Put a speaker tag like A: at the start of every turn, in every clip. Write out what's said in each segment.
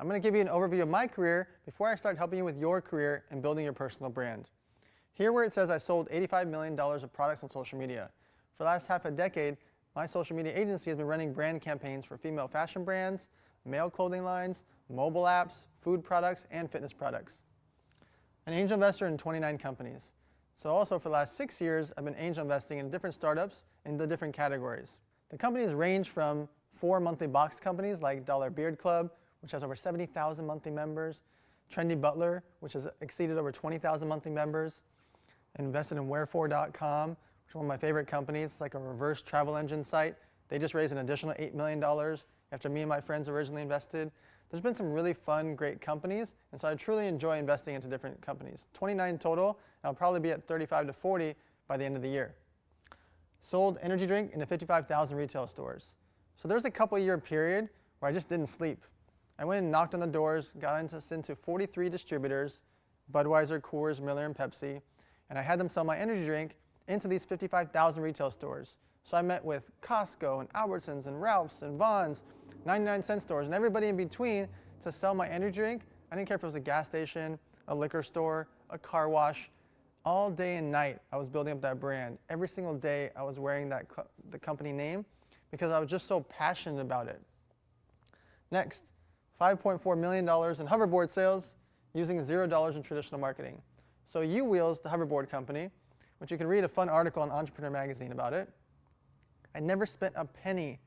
A: I'm going to give you an overview of my career before I start helping you with your career and building your personal brand. Here where it says I sold $85 million of products on social media. For the last half a decade, my social media agency has been running brand campaigns for female fashion brands, male clothing lines, mobile apps, food products, and fitness products. An angel investor in 29 companies. So also for the last 6 years, I've been angel investing in different startups in the different categories. The companies range from 4 monthly box companies like Dollar Beard Club, which has over 70,000 monthly members, Trendy Butler, which has exceeded over 20,000 monthly members, invested in Wherefore.com, which is one of my favorite companies. It's like a reverse travel engine site. They just raised an additional $8 million after me and my friends originally invested. There's been some really fun, great companies, and so I truly enjoy investing into different companies. 29 total, and I'll probably be at 35 to 40 by the end of the year. Sold energy drink into 55,000 retail stores. So there's a couple-year period where I just didn't sleep. I went and knocked on the doors, got into 43 distributors, Budweiser, Coors, Miller, and Pepsi, and I had them sell my energy drink into these 55,000 retail stores. So I met with Costco and Albertsons and Ralph's and Vons, 99-cent stores, and everybody in between to sell my energy drink. I didn't care if it was a gas station, a liquor store, a car wash. All day and night, I was building up that brand. Every single day, I was wearing the company name because I was just so passionate about it. Next, $5.4 million in hoverboard sales using $0 in traditional marketing. So U-Wheels, the hoverboard company, which you can read a fun article on Entrepreneur Magazine about it. I never spent a penny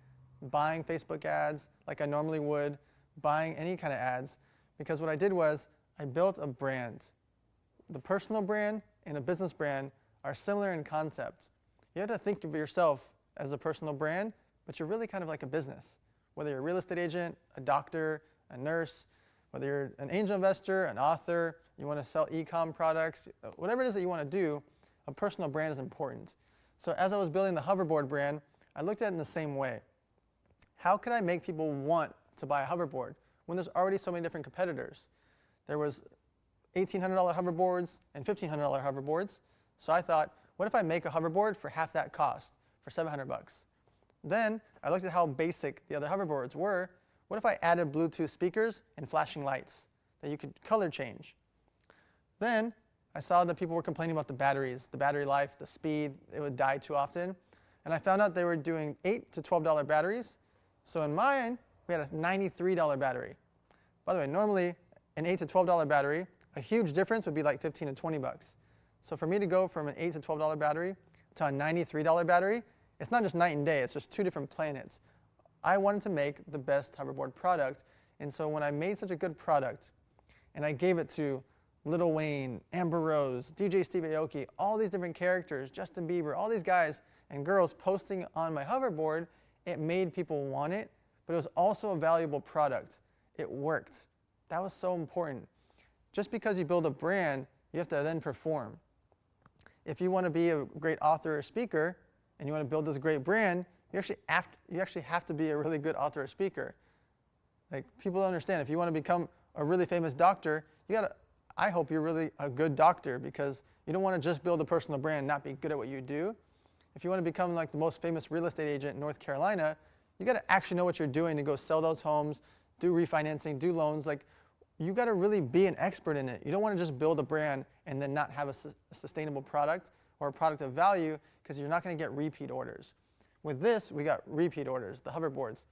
A: buying Facebook ads like I normally would, buying any kind of ads, because what I did was I built a brand. The personal brand and a business brand are similar in concept. You have to think of yourself as a personal brand, but you're really kind of like a business. Whether you're a real estate agent, a doctor, a nurse, whether you're an angel investor, an author, you want to sell e-com products, whatever it is that you want to do, a personal brand is important. So as I was building the hoverboard brand, I looked at it in the same way. How could I make people want to buy a hoverboard when there's already so many different competitors? There was $1,800 hoverboards and $1,500 hoverboards. So I thought, what if I make a hoverboard for half that cost, for $700 bucks? Then I looked at how basic the other hoverboards were. What if I added Bluetooth speakers and flashing lights that you could color change? Then I saw that people were complaining about the batteries, the battery life, the speed, it would die too often. And I found out they were doing $8 to $12 batteries. So in mine, we had a $93 battery. By the way, normally an $8 to $12 battery, a huge difference would be like 15 to 20 bucks. So for me to go from an $8 to $12 battery to a $93 battery, it's not just night and day, it's just two different planets. I wanted to make the best hoverboard product, and so when I made such a good product, and I gave it to Lil Wayne, Amber Rose, DJ Steve Aoki, all these different characters, Justin Bieber, all these guys and girls posting on my hoverboard, it made people want it, but it was also a valuable product. It worked. That was so important. Just because you build a brand, you have to then perform. If you want to be a great author or speaker, and you want to build this great brand, you actually have to be a really good author or speaker. Like, people don't understand. If you want to become a really famous doctor, I hope you're really a good doctor, because you don't want to just build a personal brand and not be good at what you do. If you want to become like the most famous real estate agent in North Carolina, you got to actually know what you're doing to go sell those homes, do refinancing, do loans. Like, you got to really be an expert in it. You don't want to just build a brand and then not have a sustainable product or a product of value, because you're not going to get repeat orders. With this, we got repeat orders, the hoverboards.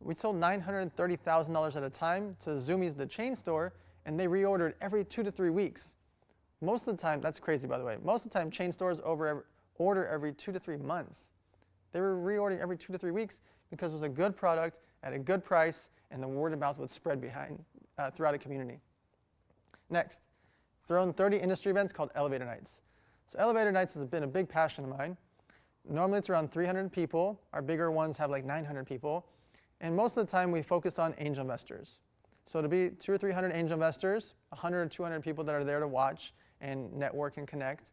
A: We sold $930,000 at a time to Zumiez, the chain store, and they reordered every 2 to 3 weeks. Most of the time, that's crazy by the way, most of the time chain stores order every 2 to 3 months. They were reordering every 2 to 3 weeks because it was a good product at a good price, and the word of mouth would spread throughout a community. Next, thrown 30 industry events called Elevator Nights. So Elevator Nights has been a big passion of mine. Normally it's around 300 people. Our bigger ones have like 900 people. And most of the time we focus on angel investors. So to be 200 or 300 angel investors, 100 or 200 people that are there to watch and network and connect,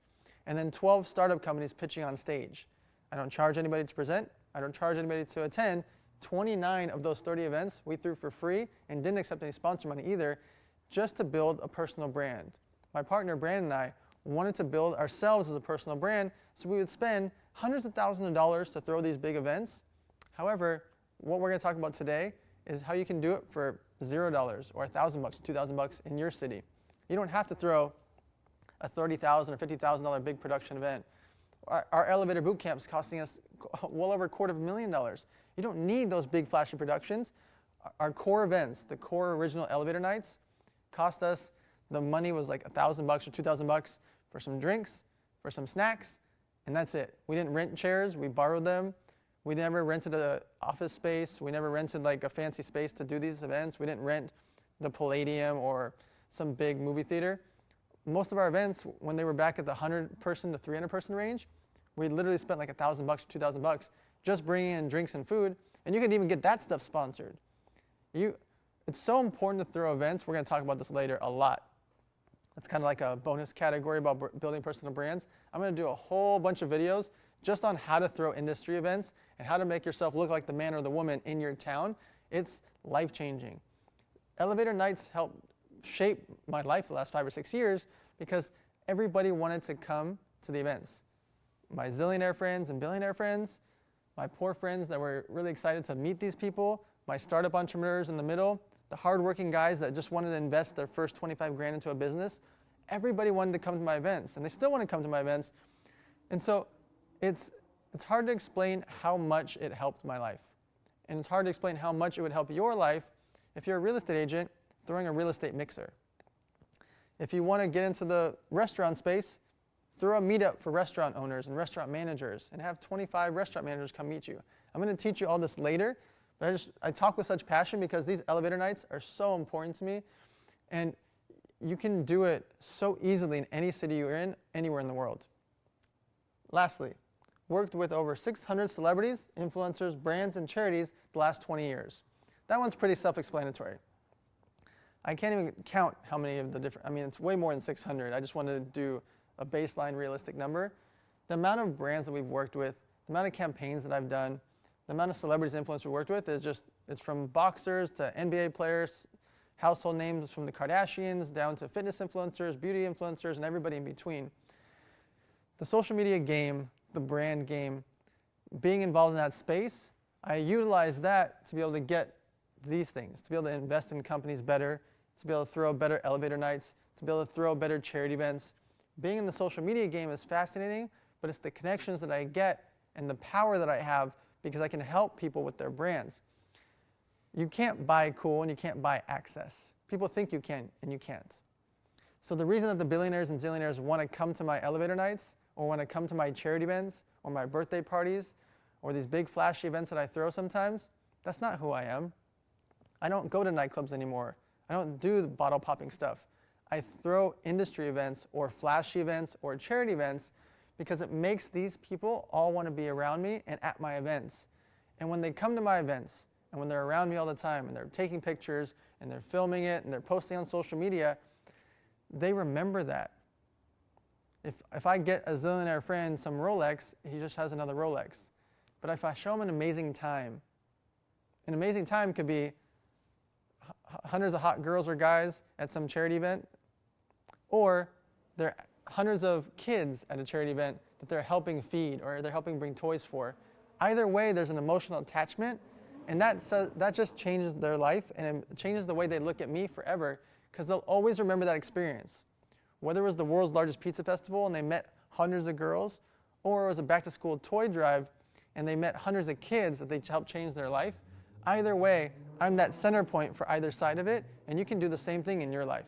A: and then 12 startup companies pitching on stage. I don't charge anybody to present. I don't charge anybody to attend. 29 of those 30 events we threw for free and didn't accept any sponsor money either, just to build a personal brand. My partner Brandon and I wanted to build ourselves as a personal brand, so we would spend hundreds of thousands of dollars to throw these big events. However, what we're going to talk about today is how you can do it for $0 or $1,000, $2,000 in your city. You don't have to throw a $30,000 or $50,000 big production event. Our elevator boot camp's costing us well over $250,000. You don't need those big flashy productions. Our core events, the core original elevator nights, cost us, the money was like $1,000 or $2,000 for some drinks, for some snacks, and that's it. We didn't rent chairs, we borrowed them. We never rented an office space. We never rented like a fancy space to do these events. We didn't rent the Palladium or some big movie theater. Most of our events, when they were back at the 100-person to 300-person range, we literally spent like $1,000 or $2,000 just bringing in drinks and food, and you could even get that stuff sponsored. It's so important to throw events. We're going to talk about this later a lot. It's kind of like a bonus category about building personal brands. I'm going to do a whole bunch of videos just on how to throw industry events and how to make yourself look like the man or the woman in your town. It's life-changing. Elevator nights helped shape my life the last 5 or 6 years because everybody wanted to come to the events. My zillionaire friends and billionaire friends, my poor friends that were really excited to meet these people, my startup entrepreneurs in the middle, the hardworking guys that just wanted to invest their first 25 grand into a business. Everybody wanted to come to my events, and they still want to come to my events. And so it's hard to explain how much it helped my life. And it's hard to explain how much it would help your life if you're a real estate agent throwing a real estate mixer. If you want to get into the restaurant space, throw a meetup for restaurant owners and restaurant managers and have 25 restaurant managers come meet you. I'm going to teach you all this later, but I talk with such passion because these elevator nights are so important to me. And you can do it so easily in any city you're in, anywhere in the world. Lastly, worked with over 600 celebrities, influencers, brands, and charities the last 20 years. That one's pretty self-explanatory. I can't even count how many of the different, it's way more than 600. I just wanted to do a baseline realistic number. The amount of brands that we've worked with, the amount of campaigns that I've done, the amount of celebrities and influencers we've worked with it's from boxers to NBA players, household names from the Kardashians, down to fitness influencers, beauty influencers, and everybody in between. The social media game, the brand game, being involved in that space, I utilize that to be able to get these things, to be able to invest in companies better, to be able to throw better elevator nights, to be able to throw better charity events. Being in the social media game is fascinating, but it's the connections that I get and the power that I have because I can help people with their brands. You can't buy cool and you can't buy access. People think you can and you can't. So the reason that the billionaires and zillionaires want to come to my elevator nights or want to come to my charity events or my birthday parties or these big flashy events that I throw sometimes, that's not who I am. I don't go to nightclubs anymore. I don't do the bottle popping stuff. I throw industry events or flashy events or charity events because it makes these people all want to be around me and at my events. And when they come to my events and when they're around me all the time and they're taking pictures and they're filming it and they're posting on social media, they remember that. If I get a zillionaire friend some Rolex, he just has another Rolex. But if I show him an amazing time could be hundreds of hot girls or guys at some charity event, or there are hundreds of kids at a charity event that they're helping feed or they're helping bring toys for. Either way, there's an emotional attachment, and that just changes their life, and it changes the way they look at me forever, because they'll always remember that experience. Whether it was the world's largest pizza festival and they met hundreds of girls, or it was a back-to-school toy drive and they met hundreds of kids that they helped change their life, either way, I'm that center point for either side of it, and you can do the same thing in your life.